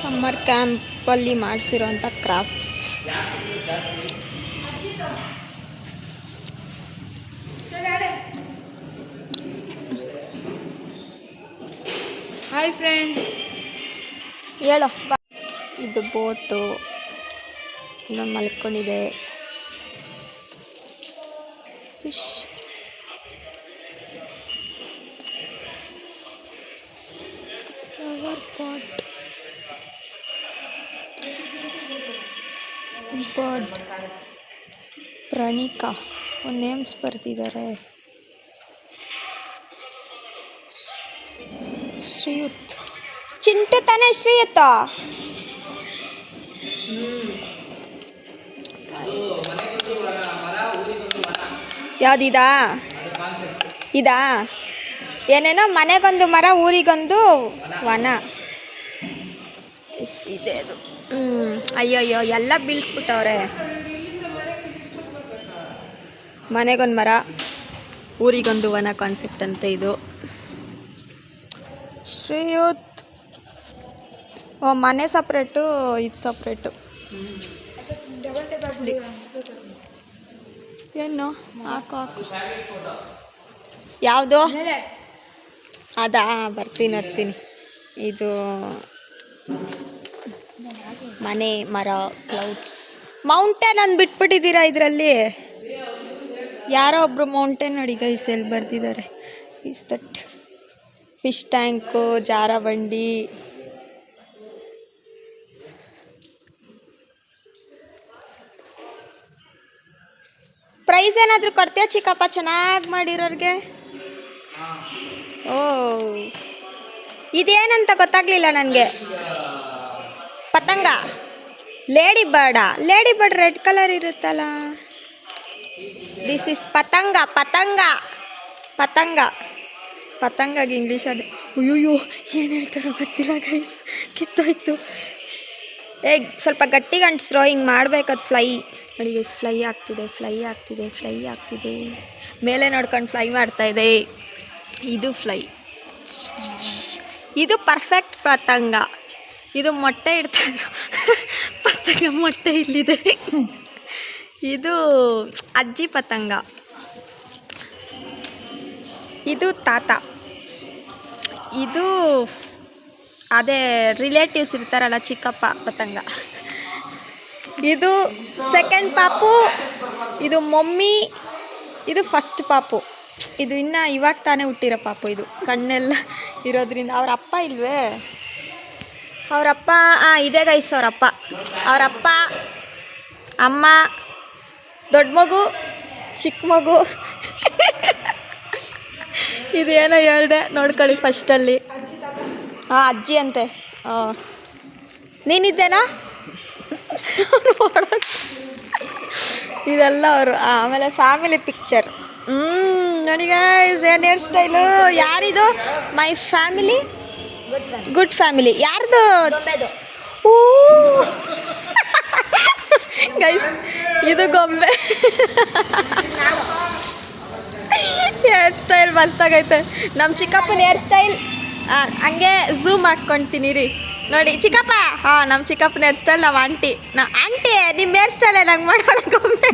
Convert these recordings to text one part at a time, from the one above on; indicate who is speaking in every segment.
Speaker 1: Summer ಕ್ಯಾಂಪಲ್ಲಿ ಮಾಡಿಸಿರೋಂಥ crafts.
Speaker 2: Hi friends,
Speaker 1: ಹೇಳೋ. ಇದು ಬೋಟು ಇನ್ನೊಂದು ಮಲ್ಕೊಂಡಿದೆ. ಫಿಶ್ ಫ್ಲವರ್ ಪಾಟ್, ಬರ್ಡ್, ಪ್ರಣೀಕಾ ಒಂದು ನೇಮ್ಸ್ ಬರ್ತಿದ್ದಾರೆ. ಶ್ರೀಯುತ್ ಚಿಂಟು ತಾನೇ ಶ್ರೀಯುತ್ತ. ಯಾವುದಿದಾ ಇದಾ? ಏನೇನೋ ಮನೆಗೊಂದು ಮರ ಊರಿಗೊಂದು ವನ. ಎಸ್ ಇದೆ ಅದು. ಅಯ್ಯಯ್ಯೋ ಎಲ್ಲ ಬೀಳಿಸ್ಬಿಟ್ಟವ್ರೆ. ಮನೆಗೊಂದು ಮರ ಊರಿಗೊಂದು ವನ ಕಾನ್ಸೆಪ್ಟ್ ಅಂತ ಇದು. ಶ್ರೀಯುತ್ ಮನೆ ಸಪ್ರೇಟು, ಇದು ಸಪ್ರೇಟು. ಏನು ಹಾಕು ಹಾಕು. ಯಾವುದು ಅದಾ? ಬರ್ತೀನಿ. ಇದು ಮನೆ, ಮರ, ಕ್ಲೌಡ್ಸ್, ಮೌಂಟೇನ್ ಅಂದು ಬಿಟ್ಬಿಟ್ಟಿದ್ದೀರಾ ಇದರಲ್ಲಿ. ಯಾರೋ ಒಬ್ಬರು ಮೌಂಟೇನ್ ನೋಡಿ ಗೈಸ್ ಎಲ್ಲಿ ಬರ್ತಿದ್ದಾರೆ. ಈಸ್ ದಟ್ ಫಿಶ್ ಟ್ಯಾಂಕು, ಜಾರಬಂಡಿ. ಪ್ರೈಸ್ ಏನಾದರೂ ಕೊಡ್ತೀಯಾ ಚಿಕ್ಕಪ್ಪ ಚೆನ್ನಾಗಿ ಮಾಡಿರೋರಿಗೆ? ಓ, ಇದೇನಂತ ಗೊತ್ತಾಗ್ಲಿಲ್ಲ ನನಗೆ. ಪತಂಗ, ಲೇಡಿ ಬರ್ಡ್ ರೆಡ್ ಕಲರ್ ಇರುತ್ತಲ್ಲ. ದಿಸ್ ಇಸ್ ಪತಂಗಗೆ ಇಂಗ್ಲೀಷಲ್ಲಿ ಅಯ್ಯೋ ಏನು ಹೇಳ್ತಾರೋ ಗೊತ್ತಿಲ್ಲ ಗೈಸ್. ಕಿತ್ತೋಯ್ತು. ಸ್ವಲ್ಪ ಗಟ್ಟಿಗೆ ಅಂಟಿಸ್ರೋ, ಹಿಂಗೆ ಮಾಡ್ಬೇಕದು. ಫ್ಲೈ ನೋಡಿ ಗೈಸ್, ಫ್ಲೈ ಆಗ್ತಿದೆ. ಮೇಲೆ ನೋಡ್ಕೊಂಡು ಫ್ಲೈ ಮಾಡ್ತಾಯಿದೆ. ಇದು ಫ್ಲೈ. ಇದು ಪರ್ಫೆಕ್ಟ್ ಪತಂಗ. ಇದು ಮೊಟ್ಟೆ ಇಡ್ತಾಯಿದ್ರು ಪತಂಗ. ಮೊಟ್ಟೆ ಇಲ್ಲಿದೆ. ಇದು ಅಜ್ಜಿ ಪತಂಗ. ಇದು ತಾತ. ಇದು ಅದೇ ರಿಲೇಟಿವ್ಸ್ ಇರ್ತಾರಲ್ಲ, ಚಿಕ್ಕಪ್ಪ ಪತಂಗ. ಇದು ಸೆಕೆಂಡ್ ಪಾಪು. ಇದು ಮಮ್ಮಿ. ಇದು ಫಸ್ಟ್ ಪಾಪು. ಇದು ಇನ್ನು ಇವಾಗ ತಾನೇ ಹುಟ್ಟಿರೋ ಪಾಪು. ಇದು ಕಣ್ಣೆಲ್ಲ ಇರೋದ್ರಿಂದ. ಅವ್ರ ಅಪ್ಪ ಇಲ್ವೇ? ಅವರಪ್ಪ ಇದೇ ಗೈಸ್. ಅವರಪ್ಪ, ಅಮ್ಮ, ದೊಡ್ಡ ಮಗು, ಚಿಕ್ಕ ಮಗು. ಇದೇನೋ ಹೇಳ್ದೆ ನೋಡ್ಕೊಳ್ಳಿ ಫಸ್ಟಲ್ಲಿ. ಅಜ್ಜಿ ಅಂತೆ. ನೀನಿದ್ದೇನಾ? ಇದೆಲ್ಲ ಅವರು. ಆಮೇಲೆ ಫ್ಯಾಮಿಲಿ ಪಿಕ್ಚರ್. ನೋಡಿ ಗೈಸ್, ಏನು ಹೇರ್ ಸ್ಟೈಲು. ಯಾರಿದು? My family, good family. ಯಾರ್ದು? ಓ ಗೈಸ್, ಇದು ಗೊಂಬೆ. ಹೇರ್ ಸ್ಟೈಲ್ ಮಸ್ತಾಗೈತೆ. ನಮ್ಮ ಚಿಕ್ಕಪ್ಪನ ಹೇರ್ ಸ್ಟೈಲ್ ಹಂಗೆ ಝೂಮ್ ಹಾಕ್ಕೊಳ್ತೀನಿ ರೀ. ನೋಡಿ ಚಿಕ್ಕಪ್ಪ. ನಮ್ಮ ಚಿಕ್ಕಪ್ಪನ ಹೇರ್ ಸ್ಟೈಲ್. ನಮ್ಮ ಆಂಟಿ ನಿಮ್ಮ ಹೇರ್ ಸ್ಟೈಲ್ ನಂಗೆ ಮಾಡೋಣ ಗೊಂಬೆ.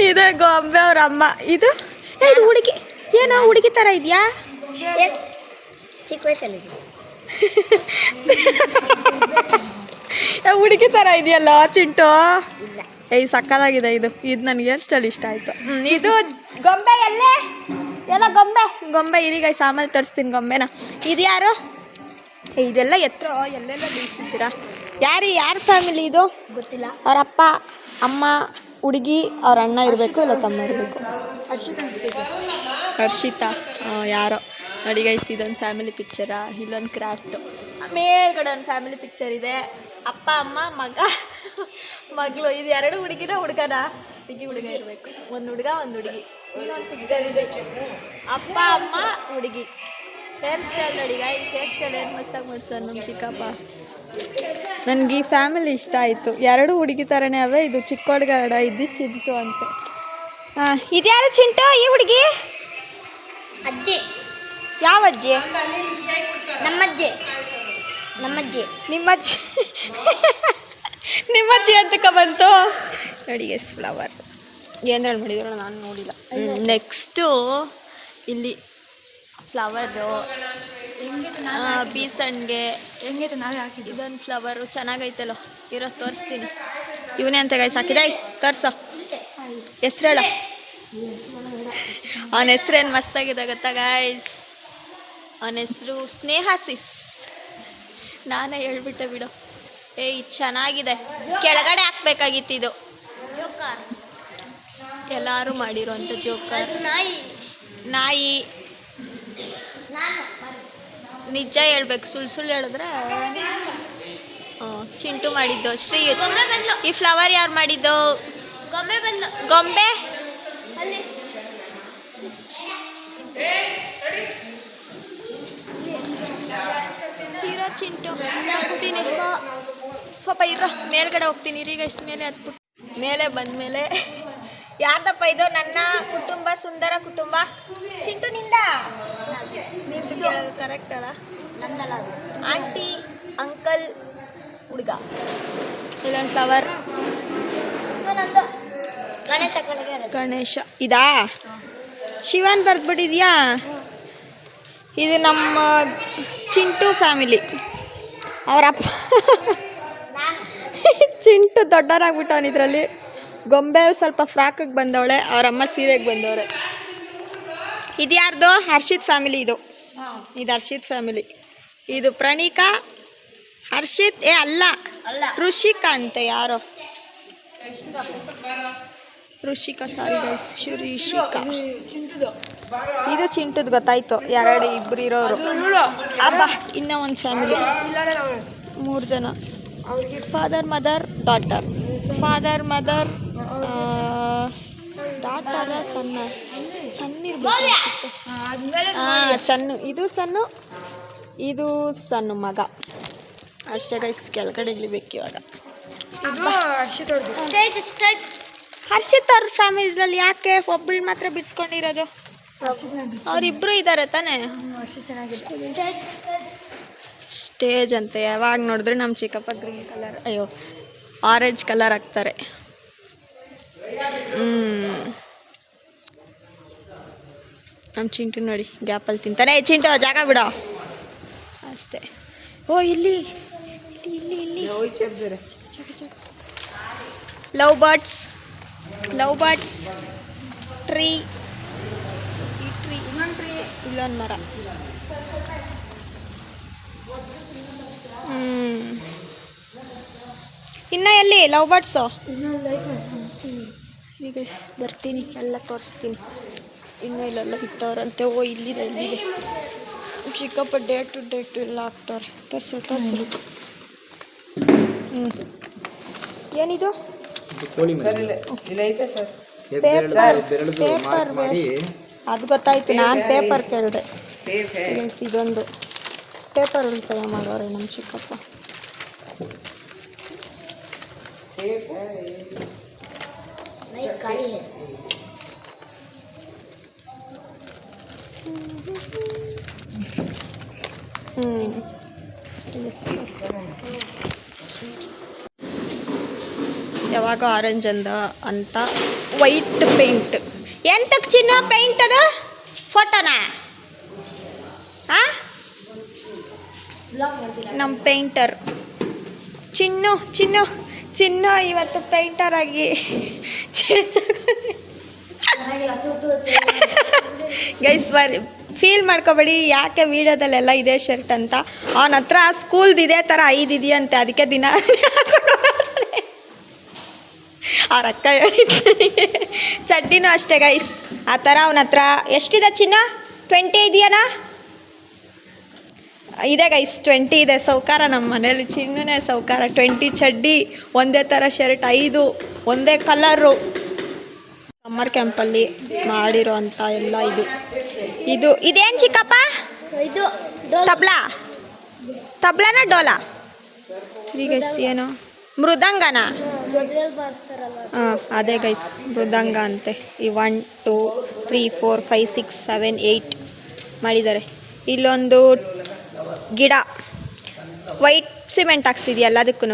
Speaker 1: ಇದು ಗೊಂಬೆ ಅವ್ರ ಅಮ್ಮ. ಇದು ಹುಡುಗಿ. ಏನೋ ಹುಡುಗಿ ಥರ ಇದೆಯಾ?
Speaker 2: ಚಿಕ್ಕ ವಯಸ್ಸಲ್ಲಿ
Speaker 1: ಹುಡುಗಿ ಥರ ಇದೆಯಲ್ಲ ಚಿಂಟು. ಸಕ್ಕತ್ತಾಗಿದೆ ಇದು. ನನಗೆ ಹೇರ್ ಸ್ಟೈಲ್ ಇಷ್ಟ ಆಯಿತು. ಇದು ಗೊಂಬೆ. ಎಲ್ಲ ಗೊಂಬೆ ಇರಿ ಗೈಸ್, ಆಮೇಲೆ ತರಿಸ್ತೀನಿ ಗೊಂಬೆನ. ಇದು ಯಾರು? ಇದೆಲ್ಲ ಎತ್ತರ ಎಲ್ಲೆಲ್ಲ ಬೀಳ್ಸಿದ್ದೀರಾ? ಯಾರ ಫ್ಯಾಮಿಲಿ ಇದು?
Speaker 2: ಗೊತ್ತಿಲ್ಲ.
Speaker 1: ಅವ್ರ ಅಪ್ಪ, ಅಮ್ಮ, ಹುಡುಗಿ, ಅವ್ರ ಅಣ್ಣ ಇರಬೇಕು, ಇಲ್ಲ ತಮ್ಮ ಇರಬೇಕು. ಹರ್ಷಿತಾ ಯಾರೋ. ನೋಡಿ ಗೈಸ್, ಇದೊಂದು ಫ್ಯಾಮಿಲಿ ಪಿಕ್ಚರಾ. ಇಲ್ಲೊಂದು ಕ್ರಾಫ್ಟು. ಮೇಲ್ಗಡೆ ಒಂದು ಫ್ಯಾಮಿಲಿ ಪಿಕ್ಚರ್ ಇದೆ. ಅಪ್ಪ, ಅಮ್ಮ, ಮಗ, ಮಗಳು. ಇದು ಎರಡು ಹುಡುಗಿನ ಹುಡುಗನ? ಹುಡುಗ ಇರಬೇಕು. ಒಂದು ಹುಡುಗ, ಒಂದು ಹುಡುಗಿ. ಇನ್ನೊಂದು ಪಿಕ್ಚರ್ ಇದೆ. ಅಪ್ಪ, ಅಮ್ಮ, ಹುಡುಗಿ. ಹೇರ್ ಸ್ಟೈಲ್ ನೋಡಿ ಗೈಸ್. ಹೇರ್ ಸ್ಟೈಲ್ ಏನು ಮಸ್ತಾಗಿ ಮಾಡ್ತಾರೆ ನಮ್ಮ ಚಿಕ್ಕಪ್ಪ. ನನಗೆ ಈ ಫ್ಯಾಮಿಲಿ ಇಷ್ಟ ಆಯಿತು. ಎರಡು ಹುಡುಗಿ ಥರನೇ ಅವೆ. ಇದು ಚಿಕ್ಕ ಹುಡುಗ ಇದ್ದು ಚಿಂಟು ಅಂತೆ. ಇದ್ಯಾರು ಚಿಂಟು? ಈ ಹುಡುಗಿ
Speaker 2: ಅಜ್ಜಿ.
Speaker 1: ಯಾವ ಅಜ್ಜಿ?
Speaker 2: ನಮ್ಮಜ್ಜಿ. ನಮ್ಮಜ್ಜಿ.
Speaker 1: ನಿಮ್ಮಜ್ಜಿ ನಿಮ್ಮಜ್ಜಿ ಅಂತಕ ಬಂತು ನೋಡಿ. ಎಸ್ ಫ್ಲವರ್ ಏನೇಳು ಮಾಡಿದ್ರು ನಾನು ನೋಡಿಲ್ಲ. ನೆಕ್ಸ್ಟು ಇಲ್ಲಿ ಫ್ಲವರು ಬೀಸಣ್ಗೆ
Speaker 2: ಹೆಂಗೈತೆ ನಾವೇ ಹಾಕಿದ್ವಿ.
Speaker 1: ಇದೊಂದು ಫ್ಲವರು ಚೆನ್ನಾಗೈತಲ್ಲೋ ಇರೋ ತೋರಿಸ್ತೀನಿ. ಇವನೇ ಅಂತ ಗೈಸ್ ಹಾಕಿದೆ. ತೋರ್ಸೋ ಹೆಸ್ರು ಹೇಳ. ಅವನ ಹೆಸ್ರೇನು ಮಸ್ತಾಗಿದೆ ಗೊತ್ತಾ ಗೈಸ್? ಅವನ ಹೆಸರು ಸ್ನೇಹಾಸಿಸ್. ನಾನೇ ಹೇಳ್ಬಿಟ್ಟೆ ಬಿಡು. ಏಯ್ ಚೆನ್ನಾಗಿದೆ. ಕೆಳಗಡೆ ಹಾಕ್ಬೇಕಾಗಿತ್ತು ಇದು.
Speaker 2: ಜೋಕರ್.
Speaker 1: ಎಲ್ಲರೂ ಮಾಡಿರೋಂಥ ಜೋಕರ್.
Speaker 2: ನಾಯಿ.
Speaker 1: ನಾಯಿ.
Speaker 2: ನಾನು.
Speaker 1: ನಿಜ ಹೇಳ್ಬೇಕು, ಸುಳ್ಳು ಹೇಳಿದ್ರೆ ಚಿಂಟು ಮಾಡಿದ್ದು. ಶ್ರೀಯುತ್.
Speaker 2: ಗೊಂಬೆ ಬಂದು.
Speaker 1: ಈ ಫ್ಲವರ್ ಯಾರು ಮಾಡಿದ್ದು?
Speaker 2: ಗೊಂಬೆ ಬಂದು.
Speaker 1: ಗೊಂಬೆ
Speaker 2: ಅಲ್ಲಿ.
Speaker 1: ಇರೋ ಚಿಂಟು. ಹೋಗ್ತೀನಿ ಪಾಪ ಇರೋ. ಮೇಲ್ಗಡೆ ಹೋಗ್ತೀನಿ ರೀ ಗೈಸ್. ಮೇಲೆ ಹತ್ಬಿಟ್ಟು ಮೇಲೆ ಬಂದಮೇಲೆ ಯಾರ್ದಪ್ಪ ಇದು? ನನ್ನ ಕುಟುಂಬ ಸುಂದರ ಕುಟುಂಬ. ಚಿಂಟು ನಿಂದ ನಿಂತು ಕೇಳೋದು ಕರೆಕ್ಟ್ ಅಲ್ಲ?
Speaker 2: ನಂದಲ್ಲ ಅದು.
Speaker 1: ಆಂಟಿ ಅಂಕಲ್ ಹುಡುಗ. ಇಲ್ಲೊಂದು ಫ್ಲವರ್
Speaker 2: ನಂದು. ಗಣೇಶ ಕೆಳಗೆ ಇರೋದು.
Speaker 1: ಗಣೇಶ. ಇದಾ ಶಿವನ್ ಬರ್ದ್ಬಿಟ್ಟಿದ್ಯಾ? ಇದು ನಮ್ಮ ಚಿಂಟು ಫ್ಯಾಮಿಲಿ. ಅವರಪ್ಪ
Speaker 2: ನಾನು.
Speaker 1: ಚಿಂಟು ದೊಡ್ಡವರಾಗ್ಬಿಟ್ಟವನು. ಇದರಲ್ಲಿ ಗೊಂಬೆ ಸ್ವಲ್ಪ ಫ್ರಾಕಿಗೆ ಬಂದವಳೆ, ಅವರಮ್ಮ ಸೀರೆಗೆ ಬಂದವಳೆ. ಇದು ಯಾರ್ದು? ಹರ್ಷಿತ್ ಫ್ಯಾಮಿಲಿ. ಇದು ಹರ್ಷಿತ್ ಫ್ಯಾಮಿಲಿ. ಇದು ಪ್ರಣೀಕಾ, ಹರ್ಷಿತ್. ಅಲ್ಲ
Speaker 2: ಅಲ್ಲ.
Speaker 1: ಋಷಿಕಾ ಅಂತೆ ಯಾರೋ. Rishika sorry guys. ಋಷಿಕಾ. ಇದು ಚಿಂಟುದು ಗೊತ್ತಾಯ್ತು. ಇಬ್ರು ಇರೋರು. ಅಬ್ಬಾ ಇನ್ನೂ ಒಂದು ಫ್ಯಾಮಿಲಿ. 3 ಜನ. Father mother daughter. Father mother daughter ಸಣ್ಣ ಇರ್ಬೇಕು. ಸಣ್ಣ. ಇದು ಸಣ್ಣ ಮಗ ಅಷ್ಟೇ ಗೈಸ್. ಕೆಳಗಡೆ ಇಳಿಬೇಕು ಇವಾಗ.
Speaker 2: ಸ್ಟೇಜ್.
Speaker 1: ಹರ್ಷಿತ್ ಅವ್ರ ಫ್ಯಾಮಿಲಿದಲ್ಲಿ ಯಾಕೆ ಒಬ್ಬಳು ಮಾತ್ರ ಬಿಡಿಸ್ಕೊಂಡಿರೋದು? ಅವರಿಬ್ರು ಇದ್ದಾರೆ ತಾನೇ. ಸ್ಟೇಜ್ ಅಂತ ಯಾವಾಗ ನೋಡಿದ್ರೆ ನಮ್ಮ ಚಿಕ್ಕಪ್ಪ ಗ್ರೀನ್ ಕಲರ್, ಆರೆಂಜ್ ಕಲರ್ ಹಾಕ್ತಾರೆ. ನಮ್ಮ ಚಿಂಟು ನೋಡಿ ಗ್ಯಾಪಲ್ಲಿ ತಿಂತಾನೆ. ಚಿಂಟು ಜಾಗ ಬಿಡೋ ಅಷ್ಟೇ. ಓ ಇಲ್ಲಿ ಲವ್ ಬರ್ಡ್ಸ್ ಟ್ರೀ. ಈ ಟ್ರೀ ಇಲ್ಲೊಂದು ಮರ. ಇನ್ನು ಎಲ್ಲಿ ಲವ್ ಬರ್ಡ್ಸು? ಈಗ ಬರ್ತೀನಿ ಎಲ್ಲ ತೋರಿಸ್ತೀನಿ. ಇನ್ನೂ ಇಲ್ಲೆಲ್ಲ ಇಟ್ಟವ್ರಂತೆ. ಓ ಇಲ್ಲಿದೆ ಚಿಕ್ಕಪ್ಪ ಡೇಟು ಎಲ್ಲ ಹಾಕ್ತವ್ರೆ. ತೋರಿಸ್ರು. ಏನಿದು? ಪೇಪರ್ ಅದು ಗೊತ್ತಾಯ್ತು. ನಾನು ಪೇಪರ್ ಕೇಳಿದೆ. ಇದೊಂದು ಪೇಪರ್ ಉಳಿತಾಯ ಮಾಡೋರೆ ನಮ್ಮ ಚಿಕ್ಕಪ್ಪ. ಯಾವಾಗ ಆರೆಂಜ್ ಅಂತ ವೈಟ್ ಪೇಂಟ್. ಎಂತಕ್ಕೆ ಚಿನ್ನ ಪೇಂಟ್ ಅದು? ಫೋಟೋನಾ? ನಮ್ಮ ಪೇಂಟರ್ ಚಿನ್ನು ಇವತ್ತು ಪೇಂಟರ್ ಆಗಿ ಗೈಸ್ ಫೀಲ್ ಮಾಡ್ಕೋಬೇಡಿ. ಯಾಕೆ ವೀಡಿಯೋದಲ್ಲೆಲ್ಲ ಇದೇ ಶರ್ಟ್ ಅಂತ. ಅವನ ಹತ್ರ ಸ್ಕೂಲ್ದು ಇದೇ ಥರ 5 ಇದೆಯಂತೆ. ಅದಕ್ಕೆ ದಿನ ಅವ್ರ ಅಕ್ಕ ಚಡ್ಡಿನೂ ಅಷ್ಟೇ ಗೈಸ್ ಆ ಥರ. ಅವನ ಹತ್ರ ಎಷ್ಟಿದೆ ಚಿನ್ನ? 20 ಇದೆಯಾನಾ? ಇದೆ ಗೈಸ್ 20 ಇದೆ. ಸೌಕಾರ ನಮ್ಮ ಮನೇಲಿ. ಚಿನ್ನನೇ ಸೌಕಾರ. 20 ಚಡ್ಡಿ, ಒಂದೇ ಥರ ಶರ್ಟ್, 5 ಒಂದೇ ಕಲರು. ಸಮ್ಮರ್ ಕ್ಯಾಂಪಲ್ಲಿ ಮಾಡಿರೋ ಅಂಥ ಎಲ್ಲ ಇದೇನು ಚಿಕ್ಕಪ್ಪ?
Speaker 2: ಇದು
Speaker 1: ತಬ್ಲಾನ ಡೋಲಾ? ಈಗ ಏನು ಮೃದಂಗನಾ? ಹಾಂ ಅದೇ ಗೈಸ್ ಮೃದಂಗ ಅಂತೆ. ಈ 1 2 3 4 5 6 7 8 ಮಾಡಿದ್ದಾರೆ. ಇಲ್ಲೊಂದು ಗಿಡ ವೈಟ್ ಸಿಮೆಂಟ್ ಹಾಕ್ಸಿದ್ಯಾ ಎಲ್ಲದಕ್ಕೂ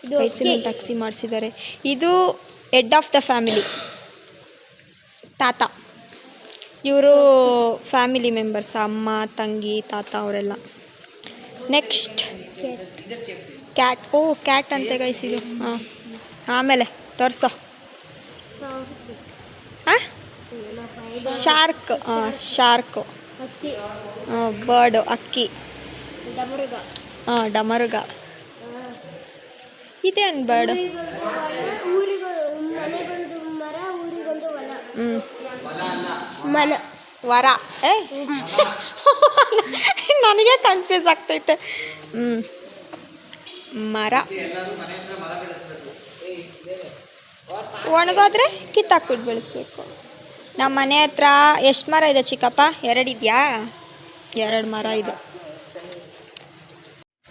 Speaker 2: ಇದು
Speaker 1: ವೈಟ್ ಸಿಮೆಂಟ್ ಹಾಕ್ಸಿ ಮಾಡಿಸಿದ್ದಾರೆ. ಇದು ಹೆಡ್ ಆಫ್ ದ ಫ್ಯಾಮಿಲಿ ತಾತ. ಇವರು ಫ್ಯಾಮಿಲಿ ಮೆಂಬರ್ಸ್, ಅಮ್ಮ, ತಂಗಿ, ತಾತ ಅವರೆಲ್ಲ. Next cat. ಓ ಕ್ಯಾಟ್ ಅಂತೆ ಗೈಸ್ ಇದು. ಹಾಂ, ಆಮೇಲೆ ತೋರಿಸೋ. ಹಾಂ, ಶಾರ್ಕ್. ಶಾರ್ಕು,
Speaker 2: ಅಕ್ಕಿ,
Speaker 1: ಬರ್ಡು, ಅಕ್ಕಿ.
Speaker 2: ಡಮರುಗ,
Speaker 1: ಡಮರುಗ. ಇದೇನು ಬರ್ಡು?
Speaker 2: ಮನೆಗೊಂದು ಮರ, ಊರಿಗೊಂದು ಹೊಲ.
Speaker 1: ಮನ ವರ. ನನಗೆ ಕನ್ಫ್ಯೂಸ್ ಆಗ್ತೈತೆ. ಮರ ಒಣಗೋದ್ರೆ ಕಿತ್ತಾಕ್ಬಿಟ್ಟು ಬೆಳೆಸ್ಬೇಕು. ನಮ್ಮ ಮನೆ ಹತ್ರ ಎಷ್ಟು ಮರ ಇದೆ ಚಿಕ್ಕಪ್ಪ? 2 ಇದೆಯಾ? 2 ಮರ ಇದೆ.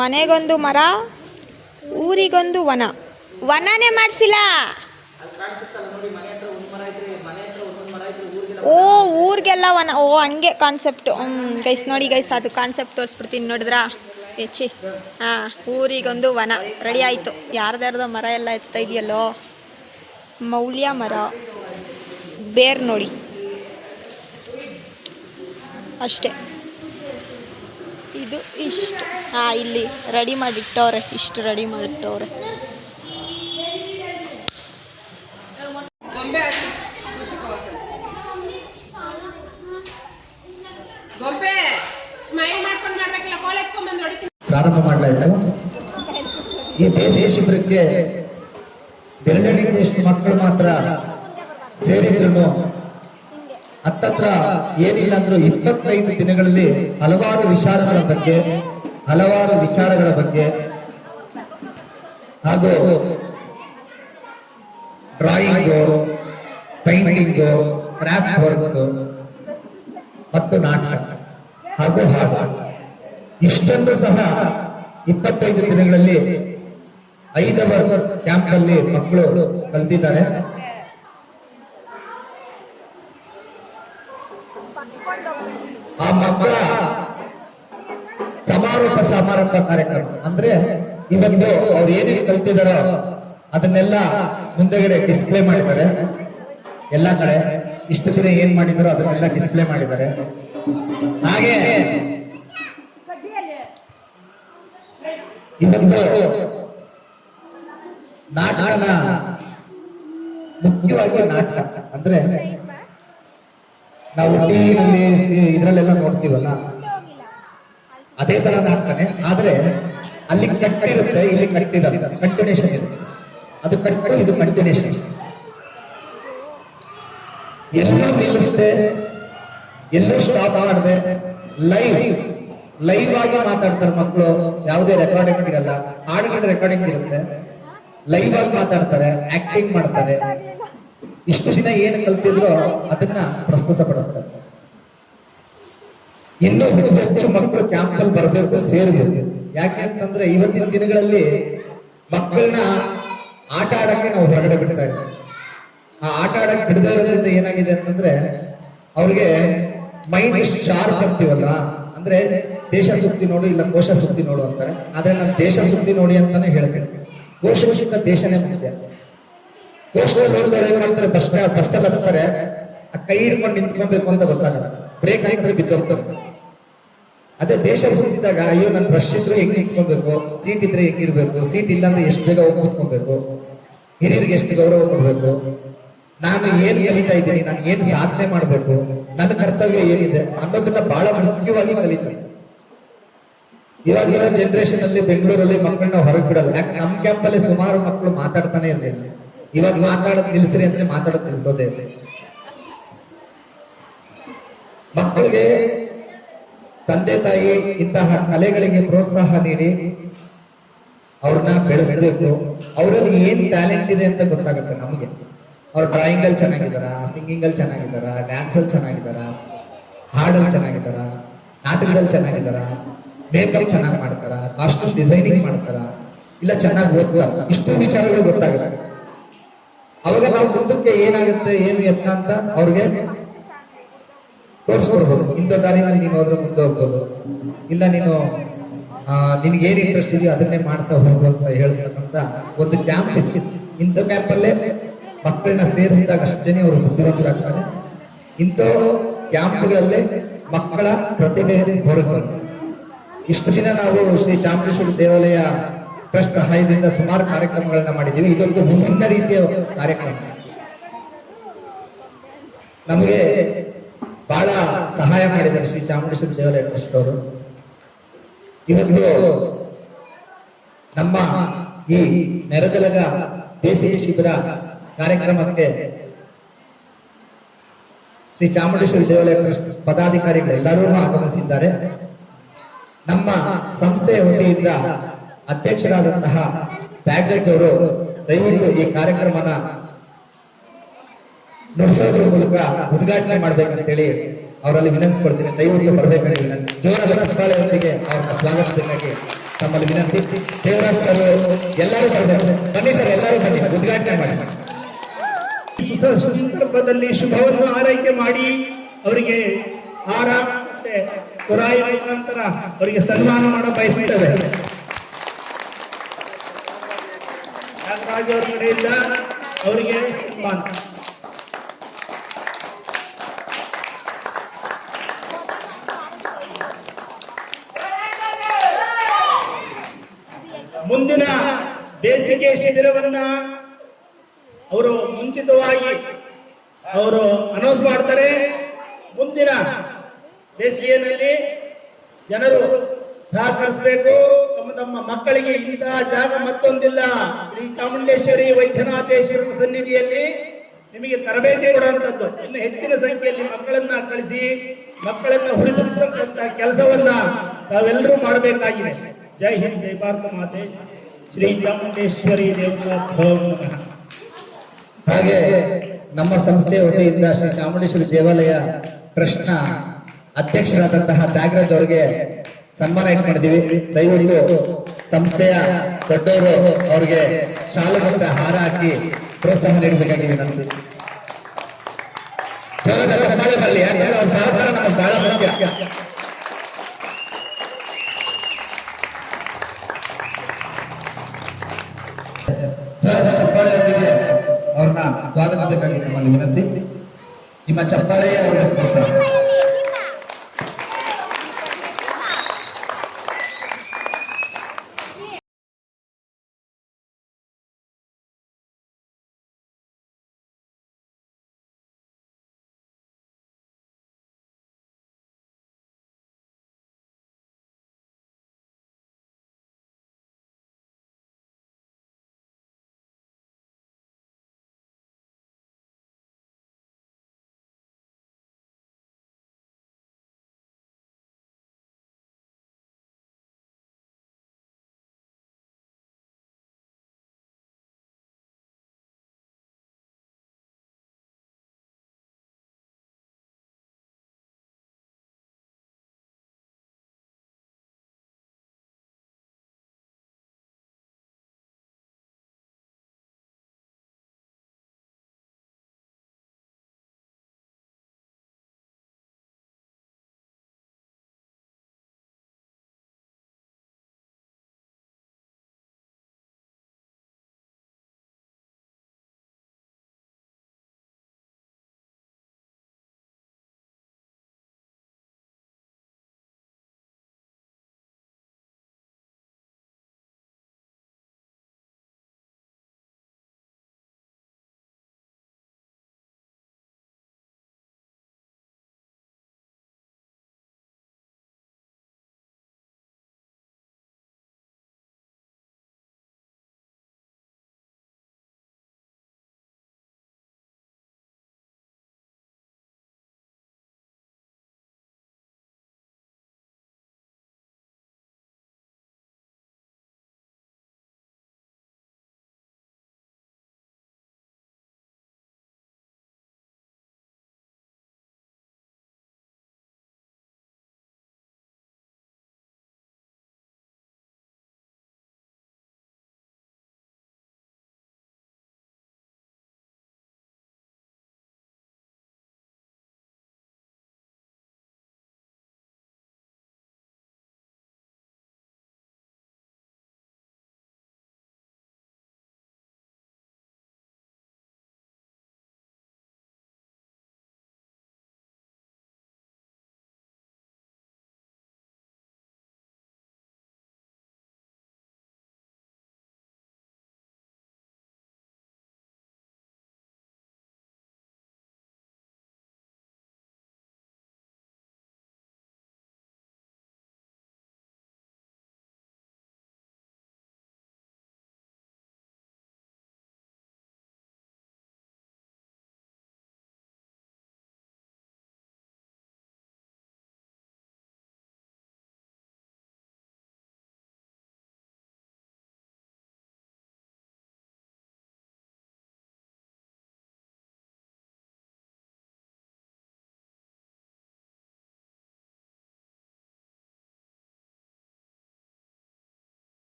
Speaker 1: ಮನೆಗೊಂದು ಮರ, ಊರಿಗೊಂದು ವನ. ವನನೇ ಮಾಡಿಸಿಲ್ಲ. ಓ ಊರಿಗೆಲ್ಲ ವನ. ಓ ಹಂಗೆ ಕಾನ್ಸೆಪ್ಟು. ಗೈಸ್ ನೋಡಿ ಗೈಸ್, ಅದು ಕಾನ್ಸೆಪ್ಟ್ ತೋರಿಸ್ಬಿಡ್ತೀನಿ, ನೋಡಿದ್ರಾ ಹೆಚ್ಚಿ? ಹಾಂ, ಊರಿಗೊಂದು ವನ ರೆಡಿ ಆಯಿತು. ಯಾರ್ದಾರ್ದೋ ಮರ ಎಲ್ಲ ಎತ್ತಾ ಇದೆಯಲ್ಲೋ. ಮೌಲ್ಯ ಮರ, ಬೇರ್ ನೋಡಿ ಅಷ್ಟೇ. ಇದು ಇಷ್ಟು. ಹಾಂ, ಇಲ್ಲಿ ರೆಡಿ ಮಾಡಿಟ್ಟವ್ರೆ, ಇಷ್ಟು ರೆಡಿ ಮಾಡಿಟ್ಟವ್ರೆ.
Speaker 3: ಪ್ರಾರಂಭ ಮಾಡಲಾಯಿತು. ಈ ದೇಶೀಯ ಶಿಬಿರಕ್ಕೆ ಬೆರಳೆಣಿಕೆಯಷ್ಟು ಮಕ್ಕಳು ಮಾತ್ರ ಸೇರಿದ್ರು. ಹತ್ತತ್ರ ಏನಿಲ್ಲ ಅಂದ್ರೂ 25 ದಿನಗಳಲ್ಲಿ ಹಲವಾರು ವಿಚಾರಗಳ ಬಗ್ಗೆ ಹಾಗೂ ಡ್ರಾಯಿಂಗು, ಪೈಂಟಿಂಗು, ಕ್ರಾಫ್ಟ್ ವರ್ಕ್ಸ್ ಮತ್ತು ನಾಟಕ ಹಾಗೂ ಹಾಡು, ಇಷ್ಟೊಂದು ಸಹ 25 ದಿನಗಳಲ್ಲಿ 5 ಅವರ್ ಕ್ಯಾಂಪ್ ಅಲ್ಲಿ ಮಕ್ಕಳು ಕಲ್ತಿದ್ದಾರೆ. ಆ ಮಕ್ಕಳ ಸಮಾರಂಭ ಕಾರ್ಯಕ್ರಮ ಅಂದ್ರೆ ಇವತ್ತು ಅವ್ರು ಏನೇನು ಕಲ್ತಿದಾರೋ ಅದನ್ನೆಲ್ಲ ಮುಂದೆಗಡೆ ಡಿಸ್ಪ್ಲೇ ಮಾಡಿದ್ದಾರೆ. ಎಲ್ಲಾ ಕಡೆ ಇಷ್ಟು ದಿನ ಏನ್ ಮಾಡಿದಾರೋ ಅದನ್ನೆಲ್ಲ ಡಿಸ್ಪ್ಲೇ ಮಾಡಿದ್ದಾರೆ. ಹಾಗೆ ಇವತ್ತು ನಾಟಕನ, ಮುಖ್ಯವಾಗಿ ನಾಟಕ ಅಂದ್ರೆ ನಾವು ಟಿವಿನಲ್ಲಿ ಇದ್ರಲ್ಲೆಲ್ಲ ನೋಡ್ತೀವಲ್ಲ, ಅದೇ ತರ ನಾಟಕನೇ. ಆದ್ರೆ ಅಲ್ಲಿ ಕಟ್ಟಿರುತ್ತೆ, ಇಲ್ಲಿ ಕಟ್ಟಿರಲ್ಲ. ಕಂಟಿನ್ಯೂಷನ್ ಇರುತ್ತೆ. ಅದು ಕಟ್ಟು, ಇದು ಕಂಟಿನ್ಯೂಷನ್. ಎಲ್ಲೂ ನಿಲ್ಲಿಸದೆ, ಎಲ್ಲೂ ಸ್ಟಾಪ್ ಮಾಡದೆ ಲೈವ್ ಆಗಿ ಮಾತಾಡ್ತಾರೆ ಮಕ್ಕಳು. ಯಾವುದೇ ರೆಕಾರ್ಡಿಂಗ್ ಇರಲ್ಲ, ಹಾಡುಗಳ ರೆಕಾರ್ಡಿಂಗ್ ಇರುತ್ತೆ. ಲೈವ್ ಆಗಿ ಮಾತಾಡ್ತಾರೆ, ಆಕ್ಟಿಂಗ್ ಮಾಡ್ತಾರೆ. ಇಷ್ಟು ದಿನ ಏನು ಕಲ್ತಿದ್ರೋ ಅದನ್ನ ಪ್ರಸ್ತುತಪಡಿಸ್ತಾರೆ. ಇನ್ನೂ ಹೆಚ್ಚು ಮಕ್ಕಳು ಕ್ಯಾಂಪ್ ಅಲ್ಲಿ ಬರಬೇಕು, ಸೇರ್ಬೇಕು. ಯಾಕೆ ಅಂತಂದ್ರೆ ಇವತ್ತಿನ ದಿನಗಳಲ್ಲಿ ಮಕ್ಕಳನ್ನ ಆಟ ಆಡಕ್ಕೆ ನಾವು ಹೊರಗಡೆ ಬಿಡ್ತಾ ಇದ್ದೀವಿ. ಆ ಆಟ ಆಡಕ್ಕೆ ಬಿಡದೇ ಇರೋದ್ರಿಂದ ಏನಾಗಿದೆ ಅಂತಂದ್ರೆ ಅವ್ರಿಗೆ ಮೈಂಡ್ ಶಾರ್ಪ್ ಅಂತೀವಲ್ಲ, ಅಂದ್ರೆ ದೇಶ ಸುತ್ತಿ ನೋಡು ಇಲ್ಲ ಕೋಶ ಸುತ್ತಿ ನೋಡು ಅಂತಾರೆ. ಆದ್ರೆ ನಾನು ದೇಶ ಸುತ್ತಿ ನೋಡಿ ಅಂತಾನೆ ಹೇಳ್ತೇನೆ. ಕೋಶದಿಂದ ದೇಶನೇ ಮುಖ್ಯ. ಕೋಶದಲ್ಲಿ ನೋಡಿದವ್ರು ಏನ್ ಮಾಡ್ತಾರೆ, ಬಸ್ಸಲ್ಲಿ ಹತ್ತಾರೆ, ಆ ಕೈ ಹಿಡ್ಕೊಂಡು ನಿಂತ್ಕೊಬೇಕು ಅಂತ ಗೊತ್ತಾಗಲ್ಲ, ಬ್ರೇಕ್ ಹಾಕಿದ್ರೆ ಬಿದ್ದೋಗ್ತಾರೆ. ಅದೇ ದೇಶ ಸುತ್ತಿದಾಗ ಅಯ್ಯೋ ನನ್ ಬ್ರಷ್ ಇದ್ರು ಹೆಂಗ್ ನಿಂತ್ಕೊಬೇಕು, ಸೀಟ್ ಇದ್ರೆ ಹೆಂಗಿರ್ಬೇಕು, ಸೀಟ್ ಇಲ್ಲ ಅಂದ್ರೆ ಎಷ್ಟು ಬೇಗ ಹೋಗಿ ಕೂತ್ಕೊಬೇಕು, ಹಿರಿಯರಿಗೆ ಎಷ್ಟು ಗೌರವ ಕೊಡ್ಬೇಕು, ನಾನು ಏನ್ ಕಲಿತಾ ಇದ್ದೀನಿ, ನಾನು ಏನ್ ಸಾಧನೆ ಮಾಡ್ಬೇಕು, ನನ್ನ ಕರ್ತವ್ಯ ಏನಿದೆ ಅನ್ನೋದನ್ನ ಬಹಳ ಮುಖ್ಯವಾಗಿ ಕಲಿತಾರೆ. ಇವಾಗಿರೋ ಜನರೇಷನ್ ಅಲ್ಲಿ ಬೆಂಗಳೂರಲ್ಲಿ ಮಕ್ಕಳನ್ನ ಹೊರಗೆ ಬಿಡಲ್ಲ. ಯಾಕೆ ನಮ್ ಕ್ಯಾಂಪ್ ಅಲ್ಲಿ ಸುಮಾರು ಮಕ್ಕಳು ಮಾತಾಡ್ತಾನೆ ಇರಲಿಲ್ಲ. ಇವಾಗ ಮಾತಾಡೋದ್ ನಿಲ್ಸ್ರಿ ಅಂದ್ರೆ ಮಾತಾಡೋದ್ ನಿಲ್ಸೋದೇ ಇದೆ. ಮಕ್ಕಳಿಗೆ ತಂದೆ ತಾಯಿ ಇಂತಹ ಕಲೆಗಳಿಗೆ ಪ್ರೋತ್ಸಾಹ ನೀಡಿ ಅವ್ರನ್ನ ಬೆಳೆಸಬೇಕು. ಅವರಲ್ಲಿ ಏನ್ ಟ್ಯಾಲೆಂಟ್ ಇದೆ ಅಂತ ಗೊತ್ತಾಗುತ್ತೆ ನಮಗೆ. ಅವ್ರು ಡ್ರಾಯಿಂಗ್ ಅಲ್ಲಿ ಚೆನ್ನಾಗಿದಾರ, ಸಿಂಗಿಂಗ್ ಅಲ್ಲಿ ಚೆನ್ನಾಗಿದಾರ, ಡ್ಯಾನ್ಸ್ ಅಲ್ಲಿ ಚೆನ್ನಾಗಿದಾರ, ಹಾಡಲ್ಲಿ ಚೆನ್ನಾಗಿದಾರ, ನಾಟಕದಲ್ಲಿ ಚೆನ್ನಾಗಿದಾರ, ಮೇಕಪ್ ಚೆನ್ನಾಗಿ ಮಾಡ್ತಾರ, ಕಾಸ್ಟ್ಯೂಮ್ ಡಿಸೈನಿಂಗ್ ಮಾಡ್ತಾರ, ಇಲ್ಲ ಚೆನ್ನಾಗಿ ಓದ್ತಾರ, ಇಷ್ಟು ವಿಚಾರಗಳು ಗೊತ್ತಾಗುತ್ತೆ. ಅವಾಗ ನಾವು ಮುಂದಕ್ಕೆ ಏನಾಗುತ್ತೆ ಏನು ಎತ್ತ ಅಂತ ಅವ್ರಿಗೆ ತೋರಿಸ್ಕೊಡ್ಬೋದು. ಇಂಥ ದಾರಿನಲ್ಲಿ ನೀನು ಹೋದ್ರೆ ಮುಂದೆ ಹೋಗ್ಬೋದು. ಇಲ್ಲ ನೀನು ನಿನ್ಗೆ ಏನ್ ಇಂಟ್ರೆಸ್ಟ್ ಇದೆಯೋ ಅದನ್ನೇ ಮಾಡ್ತಾ ಹೋಗು ಅಂತ ಹೇಳ್ತಕ್ಕಂಥ ಒಂದು ಕ್ಯಾಂಪ್ ಇತ್ತು. ಇಂಥ ಕ್ಯಾಂಪಲ್ಲೇ ಮಕ್ಕಳನ್ನ ಸೇರಿಸಿದಾಗ ಅಷ್ಟೇ ಅವರು ಬುದ್ಧಿವಂತರಾಗ್ತಾರೆ. ಇಂಥ ಕ್ಯಾಂಪ್ಗಳಲ್ಲೇ ಮಕ್ಕಳ ಪ್ರತಿಭೆ ಹೊರಗೆ. ಇಷ್ಟು ದಿನ ನಾವು ಶ್ರೀ ಚಾಮುಂಡೇಶ್ವರಿ ದೇವಾಲಯ ಟ್ರಸ್ಟ್ ಸಹಾಯದಿಂದ ಸುಮಾರು ಕಾರ್ಯಕ್ರಮಗಳನ್ನ ಮಾಡಿದ್ದೀವಿ. ಇದೊಂದು ವಿಭಿನ್ನ ರೀತಿಯ ಕಾರ್ಯಕ್ರಮ. ನಮಗೆ ಬಹಳ ಸಹಾಯ ಮಾಡಿದ್ದಾರೆ ಶ್ರೀ ಚಾಮುಂಡೇಶ್ವರಿ ದೇವಾಲಯ ಟ್ರಸ್ಟ್ ಅವರು. ಇವತ್ತು ನಮ್ಮ ಈ ನೆರೆದಲಗ ಬೇಸಿಗೆ ಶಿಬಿರ ಕಾರ್ಯಕ್ರಮಕ್ಕೆ ಶ್ರೀ ಚಾಮುಂಡೇಶ್ವರಿ ದೇವಾಲಯ ಟ್ರಸ್ಟ್ ಪದಾಧಿಕಾರಿಗಳು ಎಲ್ಲರೂ ಆಗಮಿಸಿದ್ದಾರೆ. ನಮ್ಮ ಸಂಸ್ಥೆಯ ವತಿಯಿಂದ ಅಧ್ಯಕ್ಷರಾದಂತಹ ಬ್ಯಾಗ್ರೇಜ್ ಅವರು ದಯವಿಟ್ಟು ಈ ಕಾರ್ಯಕ್ರಮನ ನುಡಿಸೋದ್ರ ಮೂಲಕ ಉದ್ಘಾಟನೆ ಮಾಡ್ಬೇಕಂತೇಳಿ ಅವರಲ್ಲಿ ವಿನಂತಿಸ್ಕೊಳ್ತೀನಿ. ದಯವಿಟ್ಟು ಬರ್ಬೇಕಾಗಿ ವಿನಂತಿ. ಜೋರಾದ ಚಪ್ಪಾಳೆಯೊಂದಿಗೆ ಅವ್ರನ್ನ ಸ್ವಾಗತಿಸಬೇಕಾಗಿ ತಮ್ಮಲ್ಲಿ ವಿನಂತಿ. ದೇವರಾಜ್ ಸರ್ ಎಲ್ಲರೂ ಬರ್ಬೇಕು. ಬನ್ನಿ ಸರ್, ಎಲ್ಲರೂ ಬನ್ನಿ, ಉದ್ಘಾಟನೆ ಮಾಡಿ.
Speaker 4: ಸಂದರ್ಭದಲ್ಲಿ ಶುಭವನ್ನು ಆರೈಕೆ ಮಾಡಿ ಅವರಿಗೆ ಹಾರ ಮತ್ತೆ ತುರಾಯಿ ಮುಖಾಂತರ ಅವರಿಗೆ ಸನ್ಮಾನ ಮಾಡ ಬಯಸುತ್ತೇವೆ. ನಾಗರಾಜ್ ಅವರ ಕಡೆಯಿಂದ ಅವರಿಗೆ ಸನ್ಮಾನ. ಮುಂದಿನ ಬೇಸಿಗೆ ಶಿಬಿರವನ್ನ ಅವರು ಮುಂಚಿತವಾಗಿ ಅವರು ಅನೌನ್ಸ್ ಮಾಡ್ತಾರೆ. ಮುಂದಿನ ಬೇಸಿಗೆಯಲ್ಲಿ ಜನರು ಸಹಕರಿಸಬೇಕು. ತಮ್ಮ ಮಕ್ಕಳಿಗೆ ಇಂತಹ ಜಾಗ ಮತ್ತೊಂದಿಲ್ಲ. ಶ್ರೀ ಚಾಮುಂಡೇಶ್ವರಿ ವೈದ್ಯನಾಥೇಶ್ವರ ಸನ್ನಿಧಿಯಲ್ಲಿ ನಿಮಗೆ ತರಬೇತಿ ಕೊಡುವಂಥದ್ದು. ಇನ್ನು ಹೆಚ್ಚಿನ ಸಂಖ್ಯೆಯಲ್ಲಿ ಮಕ್ಕಳನ್ನ ಕಳಿಸಿ ಮಕ್ಕಳನ್ನ ಹುರಿದುಂಬಿಸುವಂತ ಕೆಲಸವನ್ನ ತಾವೆಲ್ಲರೂ ಮಾಡಬೇಕಾಗಿದೆ. ಜೈ ಹಿಂದ್, ಜೈ ಭಾರತ ಮಾತೆ. ಶ್ರೀ ಚಾಮುಂಡೇಶ್ವರಿ ದೇವಸ್ಥಾನ.
Speaker 3: ಹಾಗೆ ನಮ್ಮ ಸಂಸ್ಥೆಯ ವತಿಯಿಂದ ಶ್ರೀ ಚಾಮುಂಡೇಶ್ವರಿ ದೇವಾಲಯ ಟ್ರಸ್ಟ್ನ ಅಧ್ಯಕ್ಷರಾದಂತಹ ತ್ಯಾಗರಾಜ್ ಅವರಿಗೆ ಸನ್ಮಾನ ಮಾಡಿದ್ದೀವಿ. ದಯವಿಟ್ಟು ಸಂಸ್ಥೆಯ ದೊಡ್ಡವರು ಅವರಿಗೆ ಶಾಲು ಮತ್ತು ಹಾರ ಹಾಕಿ ಪ್ರೋತ್ಸಾಹ ನೀಡಬೇಕಾಗಿ ವಿನಂತಿ. ಜೋರಾದ ಚಪ್ಪಾಳೆ ಬರಲಿ, ಯಾಕಂದ್ರೆ ಅವ್ರ ಸಹಕಾರ ನಮಗೆ ಬಹಳ ಮುಖ್ಯ. ಚಪ್ಪಾಳೆಯೊಂದಿಗೆ ಅವ್ರನ್ನ ಸ್ವಾಗತಿಸಬೇಕಾಗಿ ನಮ್ಮಲ್ಲಿ ವಿನಂತಿ. ನಿಮ್ಮ ಚಪ್ಪಾಳೆಯ ಅವರ ಪ್ರೋತ್ಸಾಹ.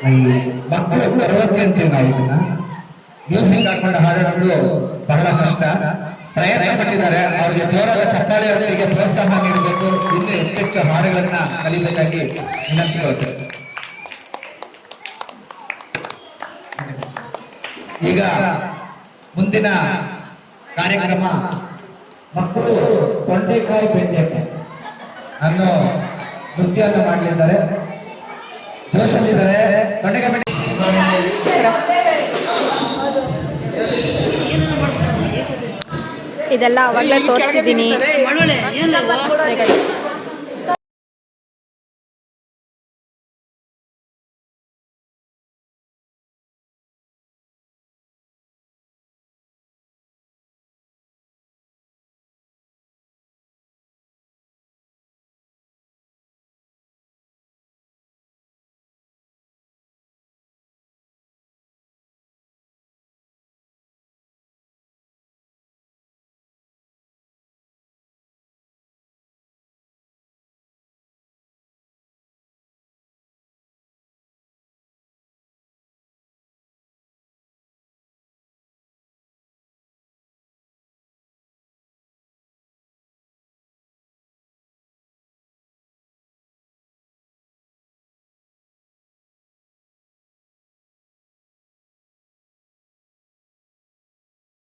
Speaker 3: ಈ ಮಕ್ಕಳು ಕರವಕ್ಕೆ ಅಂತೀವಿ ನಾವು ಇದನ್ನ. ಮ್ಯೂಸಿಕ್ ಹಾಕೊಂಡು ಹಾಡೋದು ಬಹಳ ಕಷ್ಟ. ಪ್ರಯತ್ನ ಪಟ್ಟಿದ್ದಾರೆ. ಅವರಿಗೆ ಜೋರಾದ ಚಪ್ಪಾಳೆಯವರಿಗೆ ಪ್ರೋತ್ಸಾಹ ನೀಡಬೇಕು. ಇನ್ನೂ ಹೆಚ್ಚೆಚ್ಚು ಹಾಡುಗಳನ್ನ ಕಲಿಬೇಕಾಗಿ ವಿನಂತಿಸಿಕೊಳ್ತೇವೆ. ಈಗ ಮುಂದಿನ ಕಾರ್ಯಕ್ರಮ ಮಕ್ಕಳು ತೊಂಡೆಕಾಯಿ ಬೆಂಡೆಕಾಯಿ ಅನ್ನೋ ನೃತ್ಯವನ್ನು ಮಾಡಲಿದ್ದಾರೆ. ಜೋಶಲ್ಲಿದ್ದಾರೆ. ತೊಂಡೆಕಾಯಿ ಬೆಂಡೆ
Speaker 1: ಇದೆಲ್ಲ ಅವಾಗಲೇ ತೋರಿಸಿದ್ದೀನಿ.